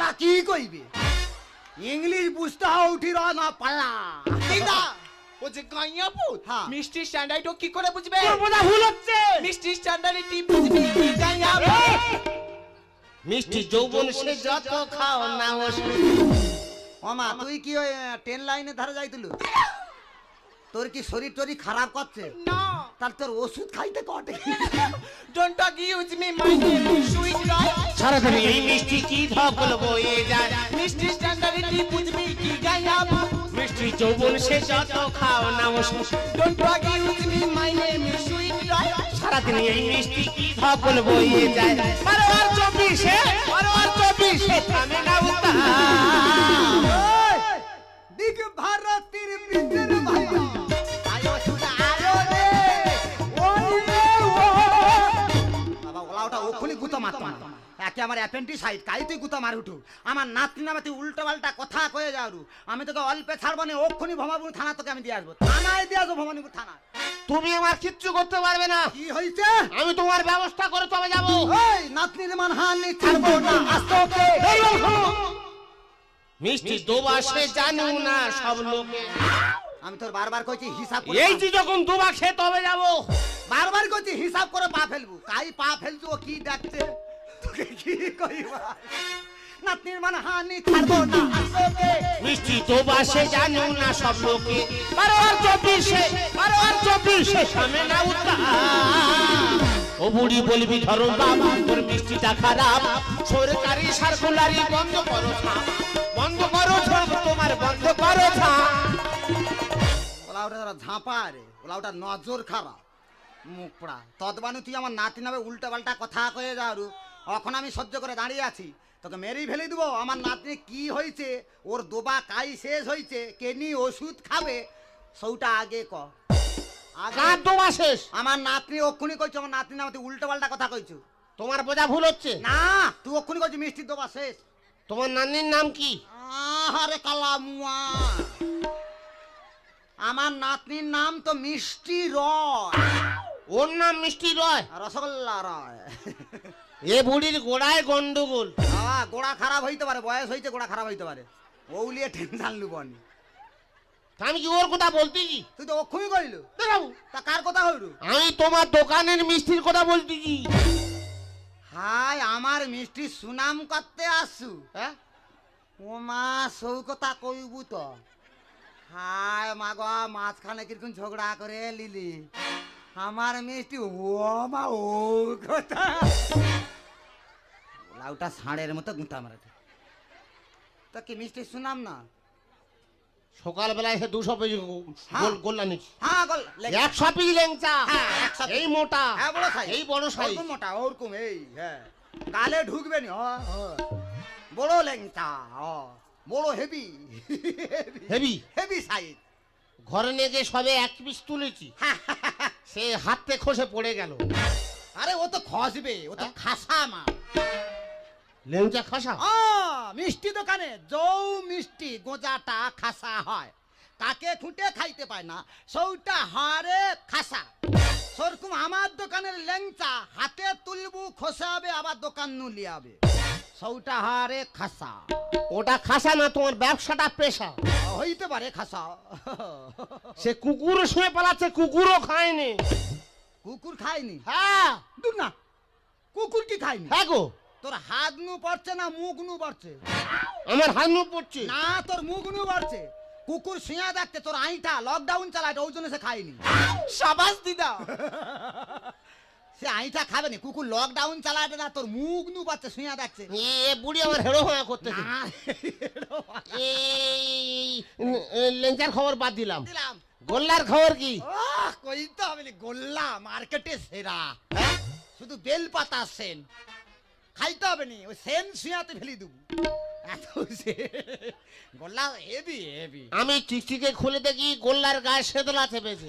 ওরা কি কইবে? ইংলিশ বুঝতে উঠি র না পাল্লা। দিদা ও যে গাইয়া ভূত হ্যাঁ। মিষ্টি স্ট্যান্ডার্ড কি করে বুঝবে? তোর বোঝা ভুল হচ্ছে। মিষ্টি স্ট্যান্ডার্ডটি বুঝবি কি গাইয়া ভূত? মিষ্টি যৌবন সে যত খাও না মামা তুই কি ওই ট্রেন লাইনের ধারে যাইতিলু? তোর কি শরীর টরি খারাপ করছে? না তাহলে তোর ওষুধ খাইতে কটে। Don't talk use me my name is sweet right. সারাদিন এই মিষ্টি কি ধকল বয়ে যায়। মিষ্টি স্ট্যান্ডার্ডটি বুঝবি কি গাইয়া ভূত? মিষ্টি যৌবন সে যত খাও না don't talk use me my name is sweet right. সারাদিন এই মিষ্টি কি ধকল বয়ে যায়। 12 আর 24 12 আর 24 থামে না উত্তাপ। দিক ভারতীর বীরের ভাইয়া আয়ো শুনা আয়ো রে ওরে ও বাবা ওলাওটা ওখলি গুতা মারতাম একে আমার অ্যাপেন্ডিসাইট কাই তুই গুতা মার উঠু আমার নাতনি নামে তুই উল্টো পাল্টা কথা কয়ে যাওরু আমি তোকে অল্পে ছাড়বো না ওক্ষুনি ভমাবুর থানা তোকে আমি দিয়ে আসবো থানায় দিয়ে আসবো ভবানীপুর থানা তুমি আমার কিচ্ছু করতে পারবে না। কি হয়েছে আমি তোমার ব্যবস্থা করে তবে যাব। ওই নাতনির মানহানি ছাড়বো না আস্তকে মিষ্টি দোবা সে জানু না সব লোকে। আমি তোর বারবার কইছি হিসাব করে এই যে যখন দোবা খেতে হবে যাব। বারবার কইছি হিসাব করে পা ফেলবো কাই পা ফেলছো ও কি দেখছে তোকে কি কইবা নাতনির মানহানি ছাড়বো না আস্তকে মিষ্টি দোবা সে জানু না সব লোকে। 12 আর 24 সামনে না উত্তাপ। ও বুড়ি বলবি ধরো বাবা তোর মিষ্টিটা খারাপ। সরকারি সার্কুলারি বন্ধ করো ছাপ। বন্ধ করো ছাপ তোমার বন্ধ করো ছাপ। ওলাউটা যারা ঝাঁপা রে ওলাউটা নজর খারাপ মুখ পড়া তদবানু তুই আমার নাতি নামে উল্টা পাল্টা কথা কয়ে যাওয়ারু এখন আমি সহ্য করে দাঁড়িয়ে আছি তোকে মেরেই ফেলে দিব আমার নাতনি কি হয়েছে ওর দোবা কাই শেষ হয়েছে কেনি ওষুধ খাবে সৌটা আগে ক কার দোবা শেষ? আমার নাতনি অক্ষুনি কইছো আমার নাতনি নামে তুই উল্টো পাল্টা কথা কইছো তোমার বোঝা ভুল হচ্ছে। না তুই অক্ষুনি কইছো মিষ্টির দোবা শেষ তোমার নানির নাম কি? আরে কালামুয়া আমার নাতনির নাম তো মিষ্টি রয় ওর নাম মিষ্টি রয়। রসগোল্লা রয় এ বুড়ির গোড়ায় গন্ডগোল। গোড়া খারাপ হইতে পারে বয়স হইতে গোড়া খারাপ হইতে পারে ওলিয়ে টেনশন লুবনি আমি কি ওর কথা বলতে কি? তুই তো অক্ষুই কইলু তা কার কথা হইলু আমি তোমার দোকানের মিষ্টির কথা বলতে কি? হাই আমার মিষ্টি সুনাম করতে আসু হ্যাঁ ও মা সৌ কথা কইবু তো হাই মাগো মাঝখানে কিরকম ঝগড়া করে লিলি আমার মিষ্টি ও মা ও কথা লাউটা ষাঁড়ের মতো গুঁতা মারে তা কি মিষ্টি সুনাম না সকালবেলায় সে 200 পিস গোল্লা নিচ্ছি। হ্যাঁ 100 পিস লেংচা। হ্যাঁ, 100 এই মোটা হ্যাঁ বড় সাইজ এই বড় সাইজ। ওরকম মোটা ওরকম এই হ্যাঁ গালে ঢুকবে নি বড় লেংটা বড় হেভি হেভি হেভি সাইজ ঘরে নিয়ে গিয়ে সবে 1 পিস তুলেছি সে হাতে খসে পড়ে গেল। আরে ও তো খসবে ও তো খাসা মা লেংচা খাসা। মিষ্টি দোকানে যৌ মিষ্টি গোজাটা খাসা হয় কাকে খুঁটে খাইতে পায় না সৌটা হারে খাসা সেরকম আমার দোকানের লেংচা হাতে তুলবু খসাবে আবার দোকান নু লিয়াবে সৌটা হারে খাসা ওটা খাসা না তোমার ব্যবসাটা পেশা। হইতে পারে খাসা সে কুকুর শুয়ে পালাচ্ছে কুকুরও খায়নি। কুকুর খায়নি হ্যাঁ দূর না কুকুর কি খায়নি হ্যাঁ গো তোর হাত নু পড়ছে না মুখ নু পড়ছে আমার হানু পড়ছে না তোর মুখ নু পড়ছে কুকুর শুয়া দেখতে তোর আইটা লকডাউন চালায় ওই জন্য সে খায়নি শাবাশ দিদা সে আইটা খাবে না কুকুর লকডাউন চালায় না তোর মুখ নু পাচ্ছে শুয়া দেখছে এ বুড়ি আমার হেড়ো হয়ে করতেছে। না, এই লেঞ্চার খবর বাদ দিলাম। দিলাম গোল্লার খবর কি? কইতে হবে না গোল্লা মার্কেটে সেরা হ্যাঁ? শুধু বেল পাতা সেন খাইতে হবে নি ওই সেন শুয়াতে ফেলি দেবো এত গোল্লা হেভি হেভি আমি চিকচিকে খুলে দেখি গোল্লার গায়ে সেদলা চেপেছে।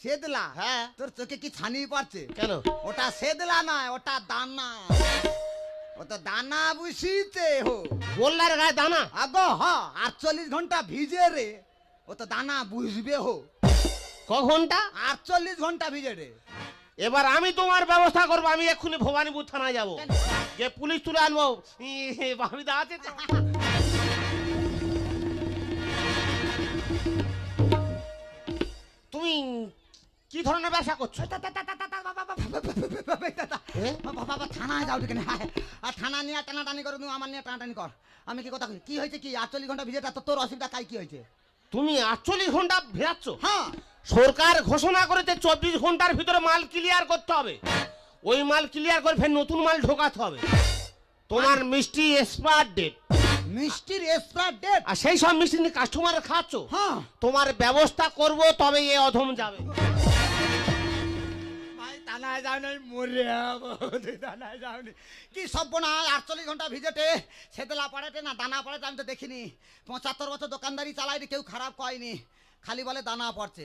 সেদলা হ্যাঁ তোর চোখে কি ছানি পারছে কেন? ওটা সেদলা নয় ওটা দানা ও তো দানা বুঝিতে হো গোল্লার গায়ে দানা? আগো হ 48 ঘন্টা ভিজে রে ও তো দানা বুঝবে হো ক ঘন্টা? 48 ঘন্টা ভিজে রে এবার আমি তোমার ব্যবস্থা করবো। আমি এক্ষুনি ভবানীপুর থানায় যাবো। কে পুলিশ তুলে আনবো বাবিদা আছে তো? তুমি কি ধরনের ব্যবসা করছো? বাবা থানায় যাও কেন? আর থানা নিয়ে টানাটানি করো, তুমি আমার নিয়ে টানাটানি কর। আমি কি কথা কই? কি হয়েছে কি? 48 ঘন্টা ভিজেটা তো তোর অসুবিধা কাই কি হয়েছে? তুমি 48 ঘন্টা ভেজাচ্ছ? হ্যাঁ, সরকার ঘোষণা করেছে 24 ঘন্টার ভিতরে মাল ক্লিয়ার করতে হবে। ওই মাল ক্লিয়ার করে ফের নতুন মাল ঢোকাতে হবে। তোমার মিষ্টি এক্সপায়ার ডেট, মিষ্টির এক্সপায়ার ডেট। আর সেই সব মিষ্টি নিয়ে কাস্টমার খাচ্ছ। হ্যাঁ, তোমার ব্যবস্থা করব, তবে এ অধম যাবে। ভাই থানায় যাও নাই, মরে যাবো। থানায় যাওনি কি সব না? 48 ঘন্টা ভিজেটে সেতলা পাড়াতে না দানা পড়াতে আমি তো দেখিনি। 75 বছর দোকানদারি চালাইনি, কেউ খারাপ কয়নি, খালি বলে দানা পড়ছে।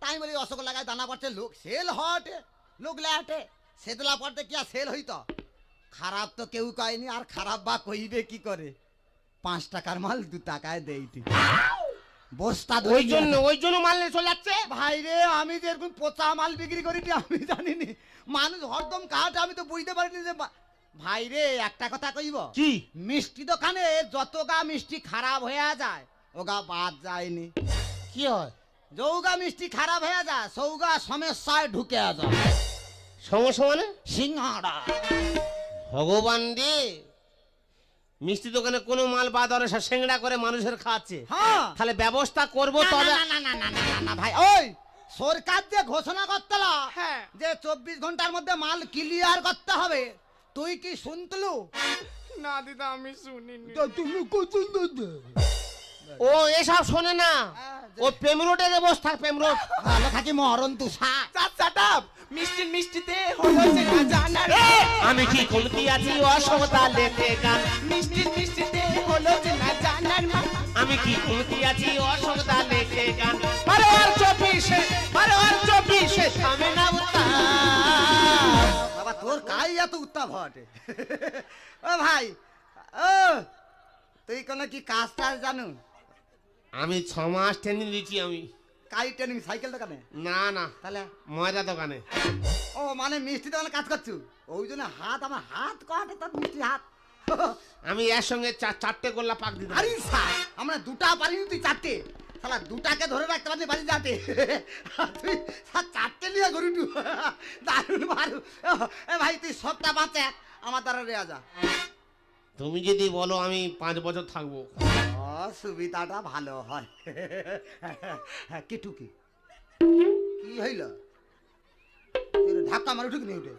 তাই বলি অশোক লাগায় দানা পড়ছে, লোক সেল হটে, লোক লেটে। সেতলা পড়তে কি আর সেল হইতো? খারাপ তো কেউ কয়নি, আর খারাপ বা কইবে কি করে? 5 টাকার মাল 2 টাকায় দেইটি বস্তা। ওই জন্য মাল নিয়ে চলে যাচ্ছে। ভাই রে, আমি যে এরকম পচা মাল বিক্রি করি আমি জানিনি। মানুষ হরদম কাট, আমি তো বুঝতে পারিনি যে ভাই রে একটা কথা কইব কি? মিষ্টি দোকানে যত গা মিষ্টি খারাপ হয়ে যায় ওগা বাদ যায়নি। কি হয়? যৌগা মিষ্টি খারাপ হয়ে যায় সৌগা সমস্যায় ঢুকে যায়। সমস্যা মানে? সিঙ্গাড়া। ভগবান রে, মিষ্টি দোকানে কোনো মাল বাদ হলে সব সেংড়া করে মানুষের খাচ্ছে। হ্যাঁ, তাহলে ব্যবস্থা করব তবে। না ভাই, ওই সরকার যে ঘোষণা করতেল হ্যাঁ। যে 24 ঘন্টার মধ্যে মাল ক্লিয়ার করতে হবে, তুই কি শুনতলু? না দিদা, আমি শুনিনি। তুমি ও এসব শোনে না, ও প্রেম রোডে বসে প্রেম রোড। ভালো থাকি মরণ তু শাট আপ। মিষ্টিতে হলো যে না জানার। আমি কি কমতি আছি অসমতা লেখে গান। মিষ্টিতে হলো যে না জানার মা। আমি কি কমতি আছি অসমতা লেখে গান। বারো আর 24 থামে না উত্তাপ। বাবা তোর কাই এত উত্তাপ হটে? ও ভাই, ও তুই কোন কি কাজ টাজ জানু? আমি 6 মাস ট্রেনিং দিচ্ছি। আমি কাই ট্রেনিং? সাইকেল দোকানে? না তাহলে ময়দা দোকানে। ও মানে মিষ্টি দোকানে কাজ করছু, ওই জন্য আমার হাত কটে তোর মিষ্টি হাত। আমি এর সঙ্গে 4টে গোল্লা পাক দিতে পারি। আরে স্যার, আমরা 2টা পারিনি, তুই 4টে। শালা 2টাকে ধরে রাখতে পারলি বাড়ি যাতে, তুই 4টে নিয়ে গরুটু। দারুণ মারু। এ ভাই তুই সবটা বাঁচে আমার দ্বারা রেয়া যা। তুমি যদি বলো আমি 5 বছর থাকবো। সুবিধাটা ভালো হয়। কেটুকি কি হইল? ধাক্কা মারি ঢুকি নি উঠে,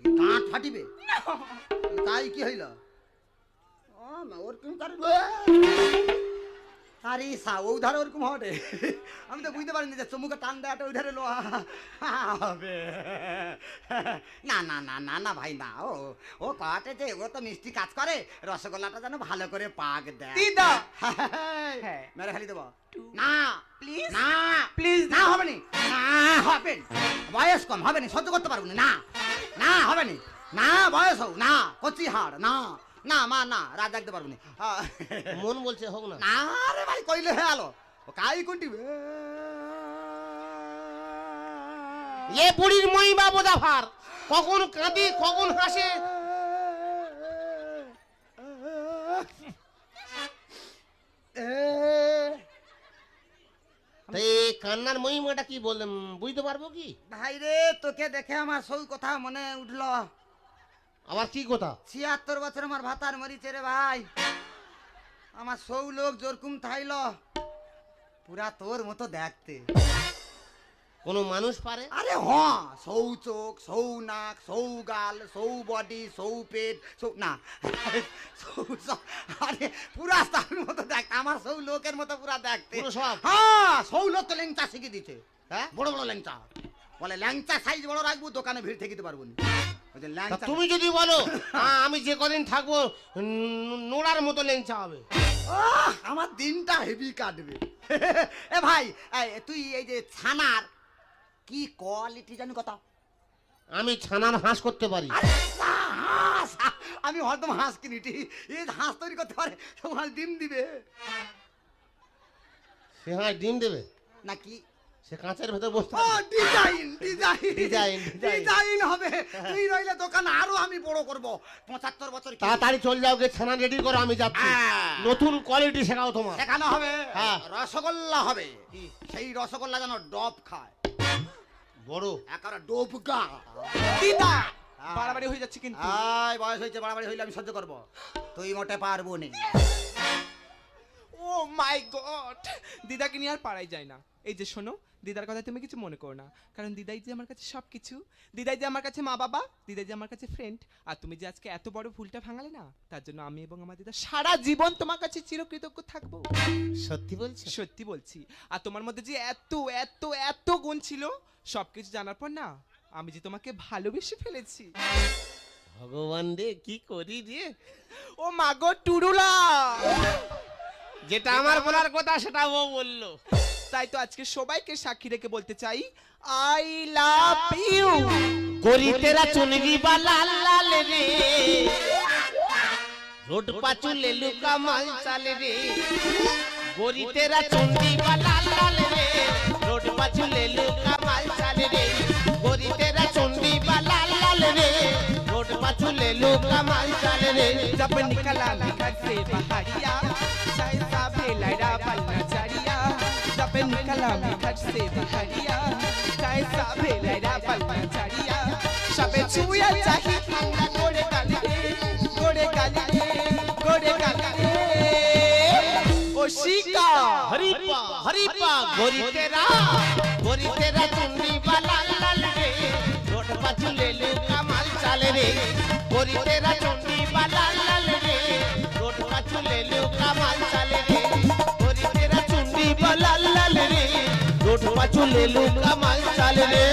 দাঁত ফাটিবে। তাই কি হইল? ওরকম আরে সা ও ধারে ওরকম হটে। আমি তো বুঝতে পারিনি যে চমুকে টান দেয়াটা ওই ধারে লোয়া হবে। না না না না না ভাই না, ও কাটে যে ও তো মিষ্টি কাজ করে, রসগোল্লাটা যেন ভালো করে পাক দেয়। দিদা হ্যাঁ, মেরে খালি দেবো না প্লিজ না প্লিজ। না হবে নি, না হবে নি, বয়স কম হবে নি, সহ্য করতে পারবো না, না হবে নি, না বয়স হোক না, কচি হাড় না, না মা না, রাত দেখতে পারবো না। মন বলছে হোক না। না রে ভাই কইলে হয়ে আলো কাই কোনটি এ বুড়ির মহিমা বোঝাভার, কখন কাঁদে কখন হাসে। কান্নার মহিমাটা কি বললাম বুঝতে পারবো কি? ভাই রে তোকে দেখে আমার সৌ কথা মনে উঠলো। আবার কি কথা? 76 বছর আমার ভাতার মরিছে রে ভাই। আমার সৌ লোক জোরকুম থাইল পুরা তোর মতো দেখতে। কোনো মানুষ পারে? আরে হ্যাঁ, সৌ চোখ, সৌ নাক, সৌ গাল, সৌ বডি, সৌ পেট, সৌ না আরে পুরা তার মতো দেখতে, আমার সৌ লোকের মতো পুরা দেখতে। পুরো সব? হ্যাঁ, সৌ লোক তো ল্যাংচা শিখে দিতে। হ্যাঁ, বড় বড় ল্যাংচা বলে ল্যাংচা সাইজ বড় রাখবো, দোকানে ভিড় থেকে দিতে পারবো না। তুমি যদি বলো আমি যে কদিন থাকবো নোড়ার মতো লেংচা হবে। আমার দিনটা হেভি কাটবে। এ ভাই তুই এই যে ছানার কি কোয়ালিটি জানি কথা? আমি ছানার হাঁস করতে পারি। আমি হয়তো হাঁস কিনিটি, এই হাঁস তৈরি করতে পারে তোমার ডিম দিবে সে হাঁস ডিম দেবে নাকি? সে কাঁচের ভেতর বসতে ও ডিজাইন ডিজাইন ডিজাইন, ডিজাইন হবে। তুই রইলে দোকান আরো আমি বড় করব। 75 বছর কি তাড়াতাড়ি চলে যাও, গে ছানা রেডি করো, আমি যাচ্ছি। হ্যাঁ। নতুন কোয়ালিটি শেখাও তোমার। শেখানো হবে। হ্যাঁ। রসগোল্লা হবে। সেই রসগোল্লা যেন ডব খায়, বড় একেবারে ডোবগা। দিদা হ্যাঁ। বাড়াবাড়ি হয়ে যাচ্ছে কিন্তু। আয় বয়স হয়েছে, বাড়াবাড়ি হইলে আমি সহ্য করব। তুই মোটে পারবো নি। ও মাই গড, দিদাকে নিয়ে আর পারাই যায় না। এই যে শোনো, দিদার কথা তুমি কিছু মনে করো না, কারণ দিদাই যে আমার কাছে সব কিছু। দিদাই যে আমার কাছে মা বাবা, দিদাই যে আমার কাছে ফ্রেন্ড। আর তুমি যে আজকে এত বড় ভুলটা ভাঙালে না, তার জন্য আমি এবং আমার দিদা সারা জীবন তোমার কাছে চিরকৃতজ্ঞ থাকবো। সত্যি বলছো? সত্যি বলছি। আর তোমার মধ্যে যে এত এত এত গুণ ছিল, সবকিছু জানার পর না আমি যে তোমাকে ভালোবেসে ফেলেছি। ভগবান রে, কি করি রে। ও মাগো টুরুলা, যেটা আমার বলার কথা সেটা ও বললো। তাই তো আজকে সবাইকে সাক্ষী রেখে বলতে চাই, আই লাভ ইউ। गोरी तेरा चुनरी वाला लाल रे, रोड पाचू ले लू कमाल चाल रे। गोरी तेरा चुनरी वाला लाल रे, रोड पाचू ले लू कमाल चाल रे। गोरी तेरा चुनरी वाला लाल रे, रोड पाचू ले लू कमाल चाल रे। जब निकला घर से बहरिया, चाहे साबे लड़ा बल्ला चरिया। जब निकला घर से बहरिया, चाहे साबे लड़ा बल्ला चरिया। सबे छुया चाही ठंडा गोरे गाली रे, गोरे गाली रे, गोरे गाली रे। ओ शिका हरीपा हरीपा, गोरी तेरा चुनरी वाला लाल रे, रोड पाचू ले लू कमाल चाल रे। गोरी तेरा चुनरी वाला लाल रे, रोड पाचू ले लू कमाल चाल रे। गोरी तेरा चुनरी वाला लाल रे, रोड पाचू ले लू कमाल चाल रे।